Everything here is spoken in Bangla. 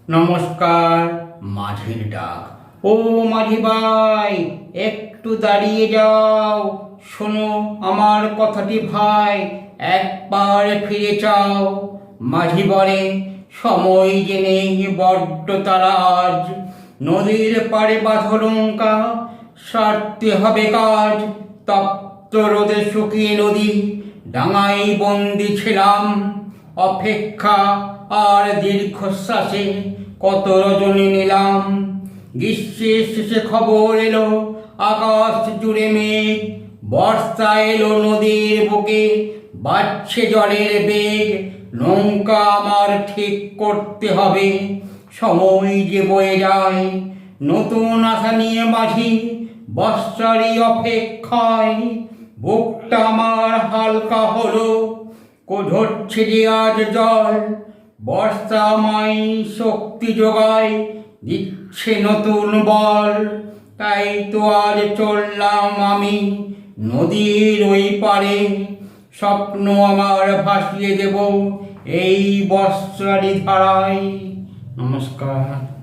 নমস্কার। মাঝির ডাক। ও মাঝি ভাই, একটু দাঁড়িয়ে যাও, শোনো আমার কথাটি ভাই, একবার ফিরে চাও। মাঝি বলে, সময় যে নেই বড্ড তারা আজ, নদীর পাড়ে বাঁধো নৌকা, সারতে হবে কাজ। তপ্ত রোদে শুকিয়ে নদী, ডাঙায় বন্দি ছিলাম, অপেক্ষা আর দীর্ঘশ্বাসে কত রজনী নিলাম। গ্রীষ্মের শেষে খবর এলো, আকাশ জুড়ে মেঘ, বর্ষা এলো নদীর বুকে, বাড়ছে জলের বেগ। নৌকা আমার ঠিক করতে হবে, সময় যে বয়ে যায়, নতুন আশা নিয়ে মাঝি বর্ষারই অপেক্ষায়। বুকটা আমার হালকা হলো, ঝরছে যে আজ জল, বর্ষা আমায় শক্তি যোগায়, দিচ্ছে নতুন বল। তাই তো আজ চললাম আমি নদীর ওই পারে, স্বপ্ন আমার ভাসিয়ে দেব এই বর্ষারি ধারায়। নমস্কার।